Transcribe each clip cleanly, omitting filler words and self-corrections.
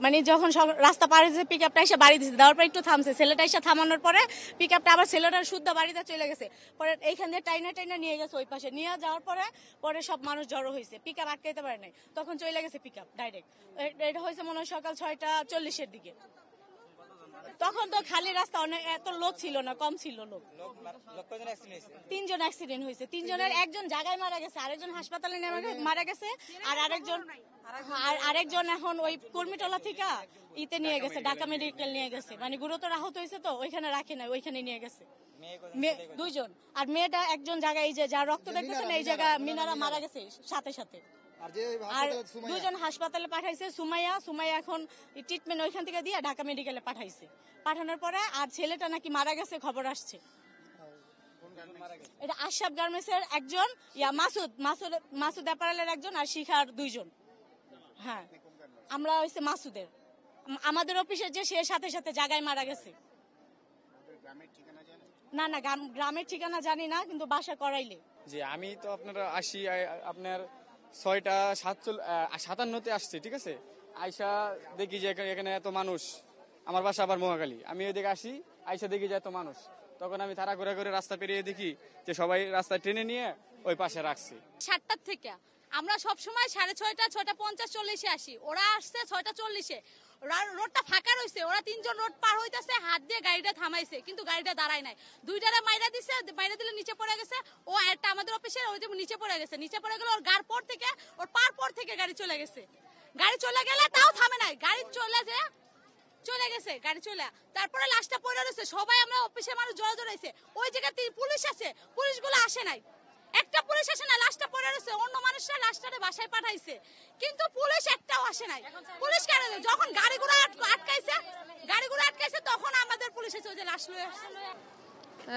মানে যখন রাস্তা পার হয়েছে পিক আপটা এসে বাড়ি দিচ্ছে, দেওয়ার পর একটু থামছে, ছেলেটা এসে থামানোর পরে পিক আপটা আবার ছেলেটার শুদ্ধ বাড়িতে চলে গেছে। পরে এইখান দিয়ে টাইনা টাইনা নিয়ে গেছে ওই পাশে, নিয়ে যাওয়ার পরে পরে সব মানুষ জড়ো হয়েছে, পিক আপ আটকাইতে পারে নাই, তখন চলে গেছে পিক আপ ডাইরেক্ট। এটা হয়েছে মনে হয় সকাল 6:40-এর দিকে। তখন তো খালি রাস্তা, অনেক এত লোক ছিল না, কম ছিল লোক। 3জন অ্যাক্সিডেন্ট হয়েছে, 3জনের একজন জায়গায় মারা গেছে, আরেকজন হাসপাতালে মারা গেছে, আর আরেকজন এখন ওই কর্মীটলা থেকে ইতে নিয়ে গেছে, ঢাকা মেডিকেল নিয়ে গেছে। মানে গুরুতর আহত হয়েছে তো ওইখানে রাখে নাই, ওইখানে নিয়ে গেছে 2জন। আর মেয়েটা একজন জায়গায়, এই যে যা রক্ত দেখতেছেন এই জায়গা মিনারা মারা গেছে সাথে সাথে। আর 2জন হাসপাতালে পাঠাইছে। সুমাইয়া এখন ট্রিটমেন্ট ওইখান থেকে দিয়ে ঢাকা মেডিকেলে পাঠাইছে। পাঠানোর পরে আর ছেলেটা নাকি মারা গেছে খবর আসছে। এটা আশরাফ গার্মেন্টসের একজন, মাসুদ অ্যাপারেলের একজন, আর শিখার 2জন। হ্যাঁ, আমরা হইছে মাসুদের, আমাদের অফিসের যে সে সাথে সাথে জায়গায় মারা গেছে। না গ্রামের ঠিকানা জানি না, কিন্তু বাসা করাইলে। জি, আমি তো আপনার 6:57-তে আসছি, ঠিক আছে। আইসা দেখি যে এখানে এত মানুষ, আমার বাসা আবার মহাখালী, আমি ওইদিকে আসি, আইসা দেখি যে এত মানুষ, তখন আমি তাড়াহুড়া করে রাস্তা পেরিয়ে দেখি যে সবাই রাস্তা টেনে নিয়ে ওই পাশে রাখছি। 7টার থেকে আমরা সবসময় 6:30, 6:50-40-এ আসি, ওরা আসছে 6:40-এ। রোডটা ফাঁকা রয়েছে, ওরা 3জন রোড পার হইতেছে, হাত দিয়ে গাড়িটা থামাইছে, কিন্তু গাড়িটা দাঁড়ায় নাই। 2টারে মাইরা দিলে নিচে পড়ে গেছে। ও একটা আমাদের অফিসের ওই যে নিচে পড়ে গেল, ওর গাড় পর থেকে, ওর পার থেকে গাড়ি চলে গেছে। গাড়ি চলে গেলে তাও থামে নাই, গাড়ি চলে গেছে গাড়ি চলে। তারপরে লাশটা পড়ে রয়েছে, সবাই আমরা অফিসের মানুষ জড়াইছে। ওই জায়গাতে পুলিশ আছে, পুলিশগুলো আসে নাই, একটা পুলিশ আসে না, লাশটা পড়ে রয়েছে। অন্য মানুষরা লাশটারে বাসায় পাঠাইছে, কিন্তু পুলিশ একটাও আসে নাই। পুলিশ কেন? যখন গাড়িগুলো আটকাইছে তখন আমাদের পুলিশ এসে ওই যে লাশ লয়ে আসছে।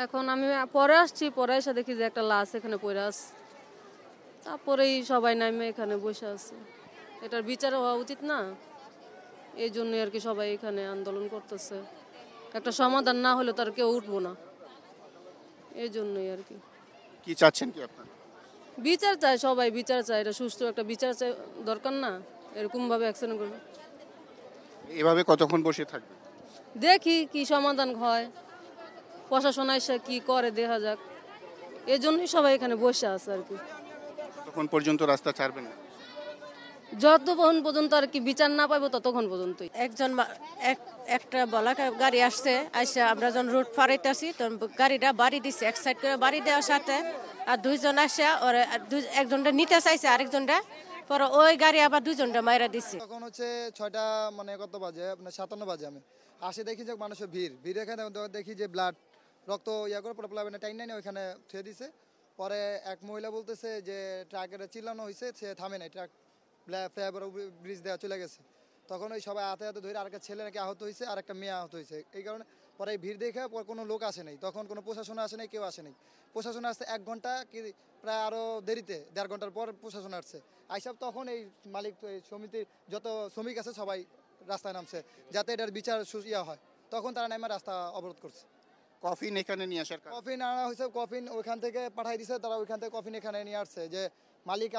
এখন আমি পরে আসছি, পরে এসে দেখি যে একটা লাশ এখানে পড়ে আছে। তারপরেই সবাই নামে এখানে বসে আছে। এটার বিচার হওয়া উচিত না, এই জন্য আর কি সবাই এখানে আন্দোলন করতেছে। একটা সমাধান না হলে তার কেউ উঠবো না, এই জন্যই আর কি। কি চাচ্ছেন কি আপনারা? বিচার চায়, সবাই বিচার চায়, এটা সুষ্ঠু একটা বিচার চাই, দরকার না এরকম ভাবে অ্যাকশন করবে। এভাবে কতক্ষণ বসে থাকবে? দেখি কি সমাধান হয়, প্রশাসন এসে কি করে দেখা যাক, এই জন্যই সবাই এখানে বসে আছে আর কি। তখন পর্যন্ত রাস্তা ছাড়বেন না? যতক্ষণ পর্যন্ত আর কি বিচার না পাইবো ততক্ষণ পর্যন্তই। একটা বলা গাড়ি আসছে, আইসা আমরা যখন রোড ফারাইতেছি তখন গাড়িটা বাড়ি দিচ্ছে, এক সাইড করে বাড়ি দেওয়ার সাথে। আর 2জন আসে, ওরা একজনটা নিতে চাইছে, আরেকজনটা পরে ওই গাড়ি আবার 2জনটা মাইরা দিচ্ছে। তখন হচ্ছে 6টা মানে কত বাজে, আপনার 57 বাজে। আমি আসে দেখি যে মানুষের ভিড় এখানে দেখি যে রক্ত করে পরে প্লাবেনে টাইন নাই ওইখানে থুয়ে দিছে। পরে এক মহিলা বলতেছে যে ট্রাকের চিল্লানো হয়েছে, সে থামে নাই, ট্রাক ফ্লাইওভার ব্রিজ দেওয়া চলে গেছে। তখন ওই সবাই হাতে ধরে আরেকটা ছেলে নাকি আহত হয়েছে, আর একটা মেয়ে আহত হয়েছে। এই কারণে পরে এই ভিড় দেখে কোনো লোক আসে নাই, তখন কোনো প্রশাসন আসে নাই, কেউ আসে নাই। প্রশাসন আসছে 1 ঘন্টা কি প্রায় আরও দেরিতে, 1.5 ঘন্টার পর প্রশাসন আসছে। আইসব তখন এই মালিক সমিতির যত শ্রমিক আছে সবাই রাস্তায় নামছে যাতে এটার বিচার হয়। তখন তারা নামে রাস্তা অবরোধ করছে। কফিন এখানে নিয়ে আসার কফিন আনা হয়েছে, কফিন ওইখান থেকে পাঠাই দিছে, তারা ওইখান থেকে কফিন এখানে নিয়ে আসছে। যে মালিক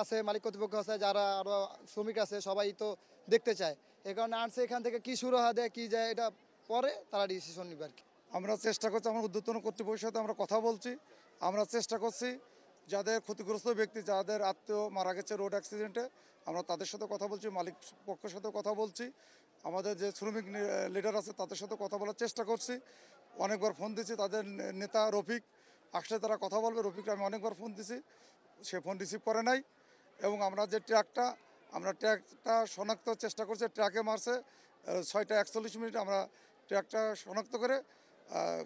কর্তৃপক্ষ আছে, যারা আরো শ্রমিক আছে, সবাই তো দেখতে চায়, এই কারণে আনছে। এখান থেকে কি শুরু হয় কি যায় এটা পরে তারা ডিসিশন নিবে আর কি। আমরা চেষ্টা করছি, আমার ঊর্ধ্বতন কর্তৃপক্ষের সাথে আমরা কথা বলছি। আমরা চেষ্টা করছি যাদের ক্ষতিগ্রস্ত ব্যক্তি, যাদের আত্মীয় মারা গেছে রোড অ্যাক্সিডেন্টে, আমরা তাদের সাথে কথা বলছি, মালিক পক্ষের সাথে কথা বলছি, আমাদের যে শ্রমিক লিডার আছে তাদের সাথে কথা বলার চেষ্টা করছি। অনেকবার ফোন দিচ্ছি, তাদের নেতা রফিক আসলে তারা কথা বলবে, রফিককে আমি অনেকবার ফোন দিছি, সে ফোন রিসিভ করে নাই। এবং আমরা যে ট্র্যাকটা শনাক্ত চেষ্টা করছি, ট্র্যাকে মারছে 6:41 আমরা ট্র্যাকটা শনাক্ত করে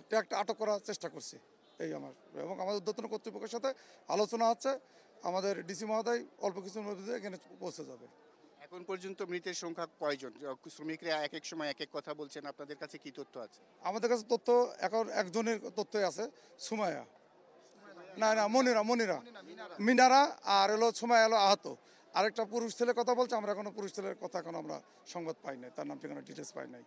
ট্র্যাকটা আটক করার চেষ্টা করছি। এই এবং আমাদের ঊর্ধ্বতন কর্তৃপক্ষের সাথে আলোচনা হচ্ছে, আমাদের ডিসি মহোদয় অল্প কিছুর মধ্যে এখানে পৌঁছে যাবে। এখন পর্যন্ত মৃতের সংখ্যা কয়জন? শ্রমিকরা এক এক সময় এক এক কথা বলছেন, আপনাদের কাছে কি তথ্য আছে? আমাদের কাছে তথ্য এখন একজনের তথ্যই আছে, সুমাইয়া, না মিনারা, আর সুমাইয়া আহত। আরেকটা পুরুষ ছেলে কথা বলছে, আমরা এখনো পুরুষ ছেলের কথা আমরা সংবাদ পাই নাই, তার নাম ঠিকানা ডিটেলস পাই নাই।